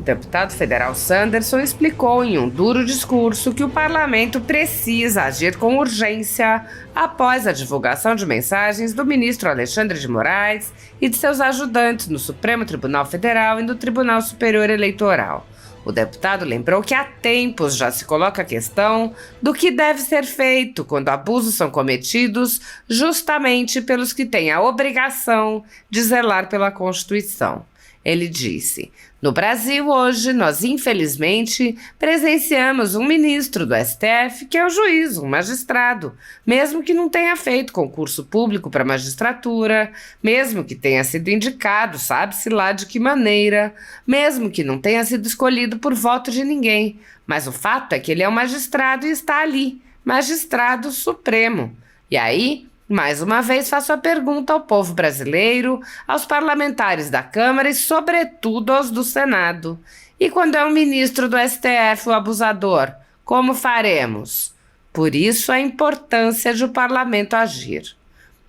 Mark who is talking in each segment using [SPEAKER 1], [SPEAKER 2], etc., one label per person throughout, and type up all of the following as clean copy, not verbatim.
[SPEAKER 1] deputado federal Sanderson explicou em um duro discurso que o parlamento precisa agir com urgência após a divulgação de mensagens do ministro Alexandre de Moraes e de seus ajudantes no Supremo Tribunal Federal e no Tribunal Superior Eleitoral. O deputado lembrou que há tempos já se coloca a questão do que deve ser feito quando abusos são cometidos justamente pelos que têm a obrigação de zelar pela Constituição. Ele disse: no Brasil hoje nós infelizmente presenciamos um ministro do STF que é um juiz, um magistrado, mesmo que não tenha feito concurso público para magistratura, mesmo que tenha sido indicado, sabe-se lá de que maneira, mesmo que não tenha sido escolhido por voto de ninguém, mas o fato é que ele é um magistrado e está ali, magistrado supremo. E aí, mais uma vez faço a pergunta ao povo brasileiro, aos parlamentares da Câmara e, sobretudo, aos do Senado. E quando é um ministro do STF o abusador, como faremos? Por isso a importância de o parlamento agir.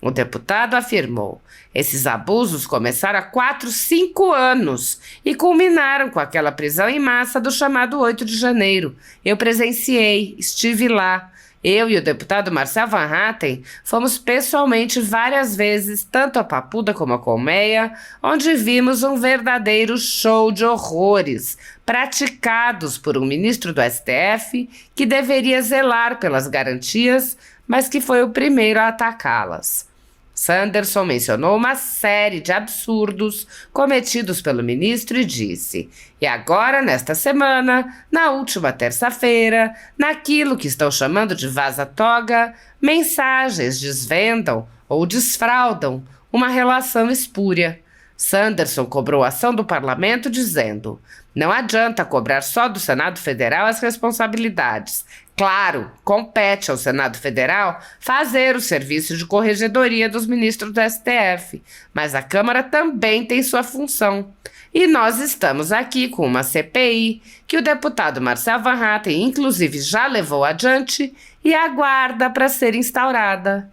[SPEAKER 1] O deputado afirmou: esses abusos começaram há 4, 5 anos e culminaram com aquela prisão em massa do chamado 8 de janeiro. Eu presenciei, estive lá. Eu e o deputado Marcel Van Hatten fomos pessoalmente várias vezes, tanto a Papuda como a Colmeia, onde vimos um verdadeiro show de horrores praticados por um ministro do STF que deveria zelar pelas garantias, mas que foi o primeiro a atacá-las. Sanderson mencionou uma série de absurdos cometidos pelo ministro e disse: e agora, nesta semana, na última terça-feira, naquilo que estão chamando de vaza-toga, mensagens desvendam ou desfraudam uma relação espúria. Sanderson cobrou a ação do parlamento dizendo: não adianta cobrar só do Senado Federal as responsabilidades. Claro, compete ao Senado Federal fazer o serviço de corregedoria dos ministros do STF, mas a Câmara também tem sua função. E nós estamos aqui com uma CPI que o deputado Marcel Van Hatten, inclusive, já levou adiante e aguarda para ser instaurada.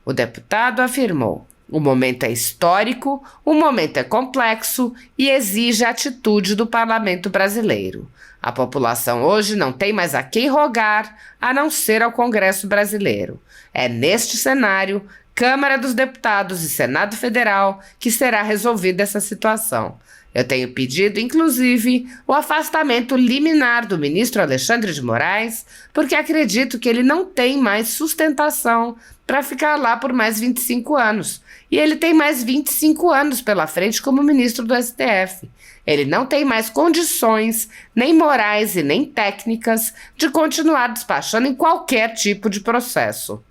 [SPEAKER 1] O deputado afirmou: o momento é histórico, o momento é complexo e exige a atitude do parlamento brasileiro. A população hoje não tem mais a quem rogar, a não ser ao Congresso brasileiro. É neste cenário, Câmara dos Deputados e Senado Federal, que será resolvida essa situação. Eu tenho pedido, inclusive, o afastamento liminar do ministro Alexandre de Moraes, porque acredito que ele não tem mais sustentação para ficar lá por mais 25 anos. E ele tem mais 25 anos pela frente como ministro do STF. Ele não tem mais condições, nem morais e nem técnicas, de continuar despachando em qualquer tipo de processo.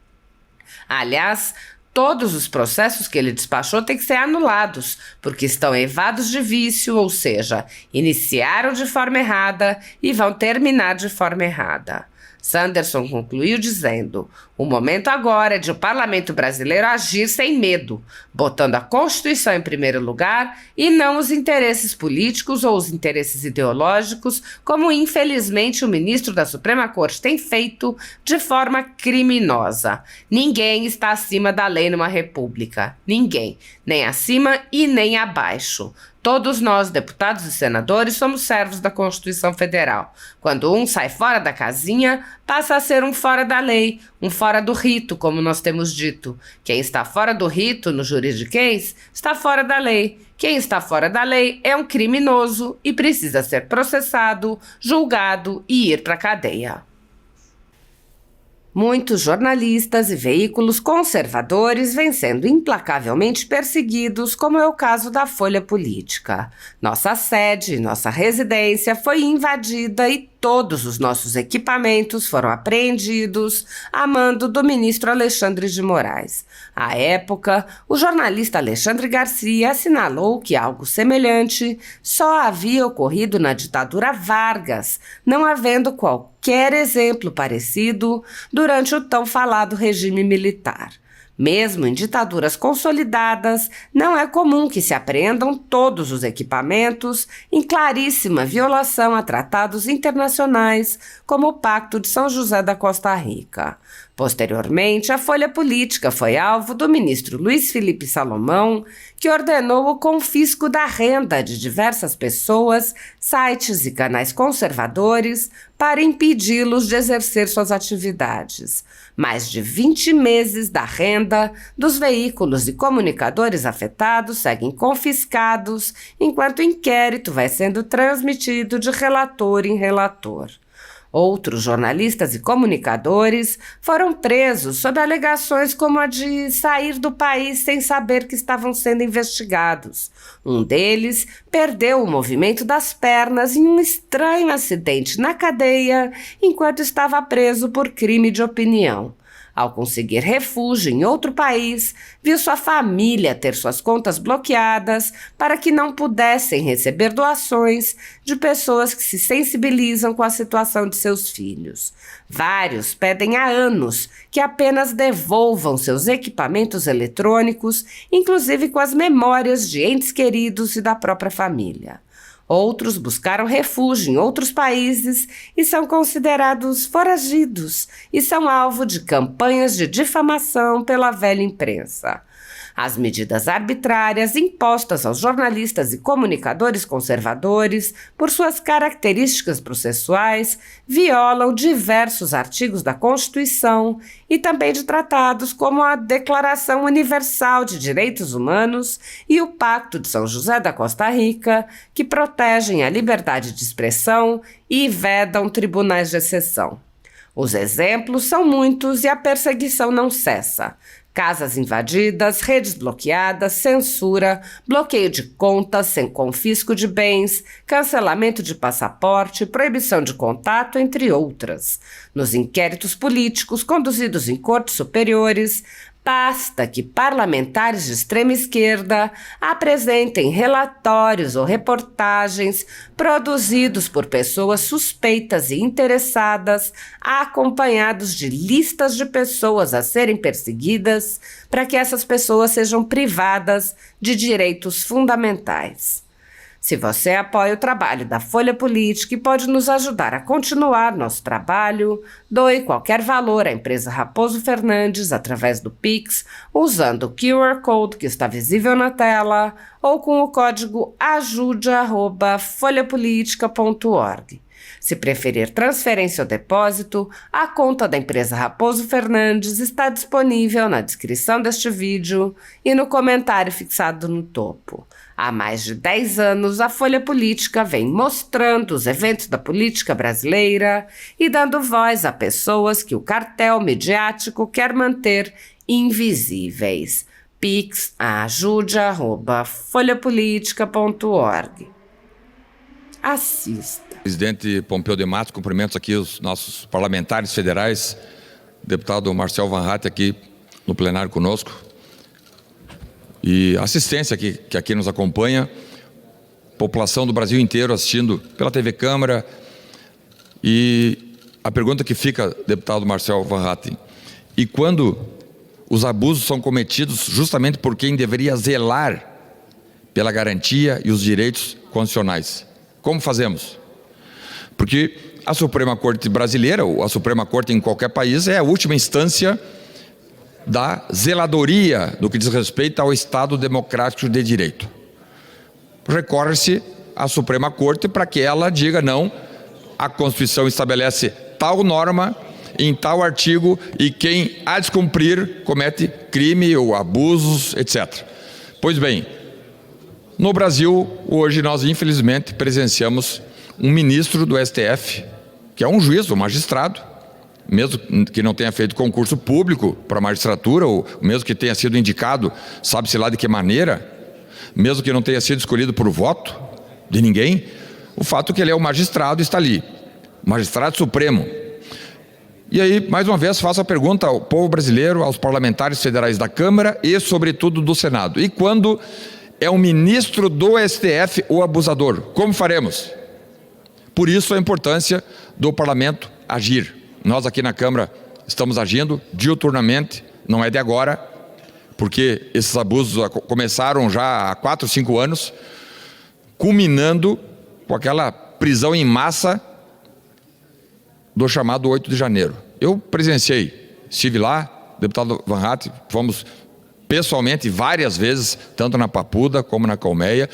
[SPEAKER 1] Aliás, todos os processos que ele despachou têm que ser anulados, porque estão eivados de vício, ou seja, iniciaram de forma errada e vão terminar de forma errada. Sanderson concluiu dizendo: o momento agora é de o parlamento brasileiro agir sem medo, botando a Constituição em primeiro lugar e não os interesses políticos ou os interesses ideológicos, como infelizmente o ministro da Suprema Corte tem feito de forma criminosa. Ninguém está acima da lei numa república. Ninguém. Nem acima e nem abaixo. Todos nós, deputados e senadores, somos servos da Constituição Federal. Quando um sai fora da casinha, passa a ser um fora da lei, um fora do rito, como nós temos dito. Quem está fora do rito, no juridiquês, está fora da lei. Quem está fora da lei é um criminoso e precisa ser processado, julgado e ir para a cadeia. Muitos jornalistas e veículos conservadores vêm sendo implacavelmente perseguidos, como é o caso da Folha Política. Nossa sede, nossa residência foi invadida e todos os nossos equipamentos foram apreendidos a mando do ministro Alexandre de Moraes. À época, o jornalista Alexandre Garcia assinalou que algo semelhante só havia ocorrido na ditadura Vargas, não havendo qualquer exemplo parecido durante o tão falado regime militar. Mesmo em ditaduras consolidadas, não é comum que se apreendam todos os equipamentos em claríssima violação a tratados internacionais, como o Pacto de São José da Costa Rica. Posteriormente, a Folha Política foi alvo do ministro Luiz Felipe Salomão, que ordenou o confisco da renda de diversas pessoas, sites e canais conservadores para impedi-los de exercer suas atividades. Mais de 20 meses da renda dos veículos e comunicadores afetados seguem confiscados, enquanto o inquérito vai sendo transmitido de relator em relator. Outros jornalistas e comunicadores foram presos sob alegações como a de sair do país sem saber que estavam sendo investigados. Um deles perdeu o movimento das pernas em um estranho acidente na cadeia enquanto estava preso por crime de opinião. Ao conseguir refúgio em outro país, viu sua família ter suas contas bloqueadas para que não pudessem receber doações de pessoas que se sensibilizam com a situação de seus filhos. Vários pedem há anos que apenas devolvam seus equipamentos eletrônicos, inclusive com as memórias de entes queridos e da própria família. Outros buscaram refúgio em outros países e são considerados foragidos e são alvo de campanhas de difamação pela velha imprensa. As medidas arbitrárias impostas aos jornalistas e comunicadores conservadores, por suas características processuais, violam diversos artigos da Constituição e também de tratados como a Declaração Universal de Direitos Humanos e o Pacto de São José da Costa Rica, que protegem a liberdade de expressão e vedam tribunais de exceção. Os exemplos são muitos e a perseguição não cessa. Casas invadidas, redes bloqueadas, censura, bloqueio de contas sem confisco de bens, cancelamento de passaporte, proibição de contato, entre outras. Nos inquéritos políticos conduzidos em cortes superiores, basta que parlamentares de extrema esquerda apresentem relatórios ou reportagens produzidos por pessoas suspeitas e interessadas, acompanhados de listas de pessoas a serem perseguidas, para que essas pessoas sejam privadas de direitos fundamentais. Se você apoia o trabalho da Folha Política e pode nos ajudar a continuar nosso trabalho, doe qualquer valor à empresa Raposo Fernandes através do Pix, usando o QR Code que está visível na tela ou com o código ajude@folhapolitica.org. Se preferir transferência ou depósito, a conta da empresa Raposo Fernandes está disponível na descrição deste vídeo e no comentário fixado no topo. Há mais de 10 anos, a Folha Política vem mostrando os eventos da política brasileira e dando voz a pessoas que o cartel midiático quer manter invisíveis. Pix ajude@folhapolitica.org. Assista.
[SPEAKER 2] Presidente Pompeu de Matos, cumprimentos aqui os nossos parlamentares federais, deputado Marcel Van Hatten aqui no plenário conosco, e assistência que aqui nos acompanha, população do Brasil inteiro assistindo pela TV Câmara. E a pergunta que fica, deputado Marcel Van Hatten, e quando os abusos são cometidos justamente por quem deveria zelar pela garantia e os direitos constitucionais, como fazemos? Porque a Suprema Corte brasileira, ou a Suprema Corte em qualquer país, é a última instância da zeladoria no que diz respeito ao Estado democrático de direito. Recorre-se à Suprema Corte para que ela diga não, a Constituição estabelece tal norma em tal artigo e quem a descumprir comete crime ou abusos, etc. Pois bem, no Brasil, hoje nós infelizmente presenciamos um ministro do STF, que é um juiz, um magistrado, mesmo que não tenha feito concurso público para a magistratura, ou mesmo que tenha sido indicado, sabe-se lá de que maneira, mesmo que não tenha sido escolhido por voto de ninguém, o fato é que ele é um magistrado e está ali, magistrado supremo. E aí, mais uma vez, faço a pergunta ao povo brasileiro, aos parlamentares federais da Câmara e, sobretudo, do Senado. E quando é um ministro do STF o abusador, como faremos? Por isso a importância do parlamento agir. Nós aqui na Câmara estamos agindo diuturnamente, não é de agora, porque esses abusos começaram já há 4, 5 anos, culminando com aquela prisão em massa do chamado 8 de janeiro. Eu presenciei estive lá, deputado Van Hatten, fomos pessoalmente várias vezes, tanto na Papuda como na Colmeia,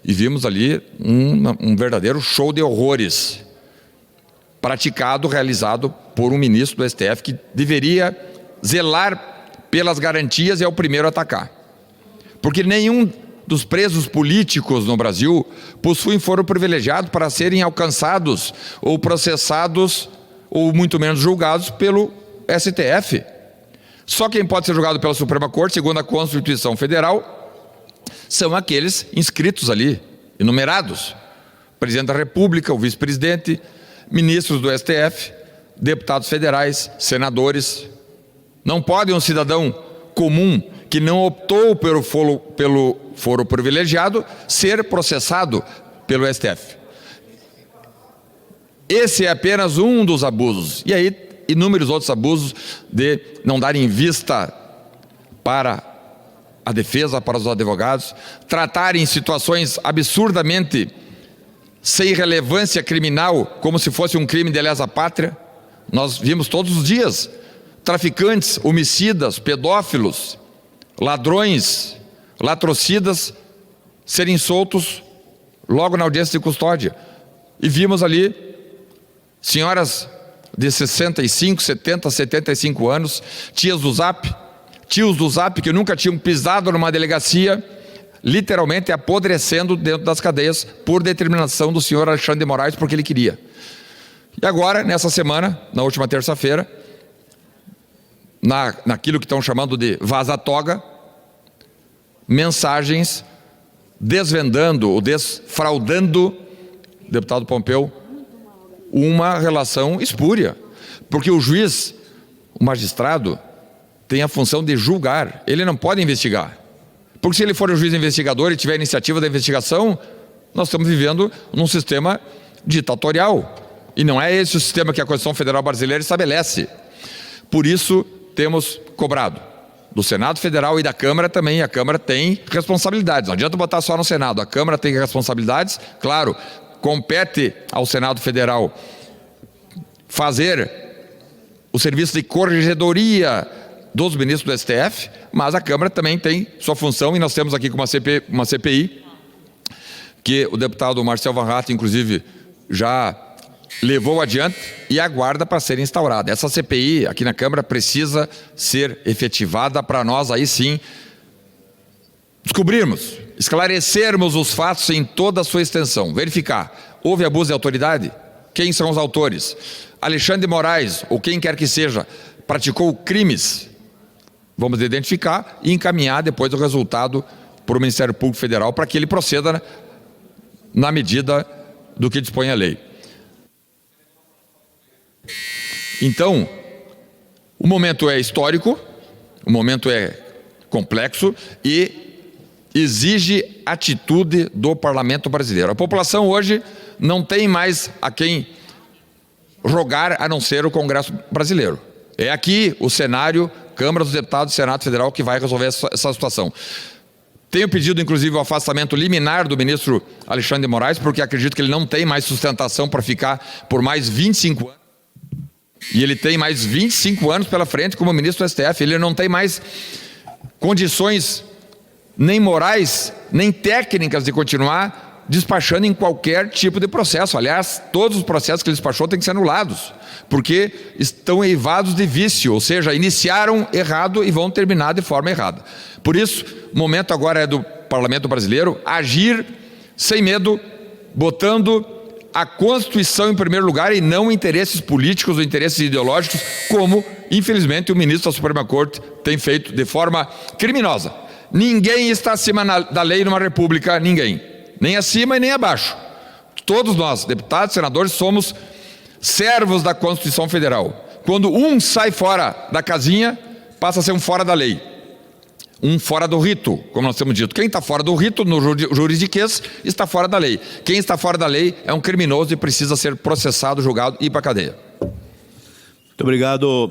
[SPEAKER 2] e vimos ali um verdadeiro show de horrores, praticado, realizado por um ministro do STF que deveria zelar pelas garantias e é o primeiro a atacar. Porque nenhum dos presos políticos no Brasil possuem foro privilegiado para serem alcançados ou processados ou muito menos julgados pelo STF. Só quem pode ser julgado pela Suprema Corte, segundo a Constituição Federal, são aqueles inscritos ali, enumerados. Presidente da República, o vice-presidente, ministros do STF, deputados federais, senadores. Não pode um cidadão comum que não optou pelo foro privilegiado ser processado pelo STF. Esse é apenas um dos abusos. E aí, inúmeros outros abusos de não darem vista para a defesa, para os advogados, tratarem situações absurdamente sem relevância criminal, como se fosse um crime de lesa pátria. Nós vimos todos os dias traficantes, homicidas, pedófilos, ladrões, latrocidas serem soltos logo na audiência de custódia. E vimos ali senhoras de 65, 70, 75 anos, tios do Zap que nunca tinham pisado numa delegacia, literalmente apodrecendo dentro das cadeias por determinação do senhor Alexandre de Moraes, porque ele queria. E agora, nessa semana, na última terça-feira, naquilo que estão chamando de vaza-toga, mensagens desvendando ou desfraudando, deputado Pompeu, uma relação espúria. Porque o juiz, o magistrado, tem a função de julgar, ele não pode investigar. Porque se ele for o juiz investigador e tiver a iniciativa da investigação, nós estamos vivendo num sistema ditatorial. E não é esse o sistema que a Constituição Federal Brasileira estabelece. Por isso, temos cobrado do Senado Federal e da Câmara também. A Câmara tem responsabilidades. Não adianta botar só no Senado. A Câmara tem responsabilidades. Claro, compete ao Senado Federal fazer o serviço de corregedoria dos ministros do STF, mas a Câmara também tem sua função e nós temos aqui com uma CPI que o deputado Marcel Van Hatten, inclusive, já levou adiante e aguarda para ser instaurada. Essa CPI aqui na Câmara precisa ser efetivada para nós aí sim descobrirmos, esclarecermos os fatos em toda a sua extensão, verificar, houve abuso de autoridade? Quem são os autores? Alexandre de Moraes, ou quem quer que seja, praticou crimes? Vamos identificar e encaminhar depois o resultado para o Ministério Público Federal para que ele proceda na medida do que dispõe a lei. Então, o momento é histórico, o momento é complexo e exige atitude do parlamento brasileiro. A população hoje não tem mais a quem rogar a não ser o Congresso brasileiro. É aqui o cenário, Câmara dos Deputados e Senado Federal que vai resolver essa situação. Tenho pedido, inclusive, o afastamento liminar do ministro Alexandre de Moraes, porque acredito que ele não tem mais sustentação para ficar por mais 25 anos. E ele tem mais 25 anos pela frente como ministro do STF. Ele não tem mais condições nem morais, nem técnicas de continuar despachando em qualquer tipo de processo. Aliás, todos os processos que ele despachou têm que ser anulados, porque estão eivados de vício, ou seja, iniciaram errado e vão terminar de forma errada. Por isso, o momento agora é do parlamento brasileiro agir sem medo, botando a Constituição em primeiro lugar e não interesses políticos ou interesses ideológicos, como, infelizmente, o ministro da Suprema Corte tem feito de forma criminosa. Ninguém está acima da lei numa república, ninguém. Nem acima e nem abaixo. Todos nós, deputados, senadores, somos servos da Constituição Federal. Quando um sai fora da casinha, passa a ser um fora da lei. Um fora do rito, como nós temos dito. Quem está fora do rito, no juridiquês, está fora da lei. Quem está fora da lei é um criminoso e precisa ser processado, julgado e ir para a cadeia.
[SPEAKER 3] Muito obrigado.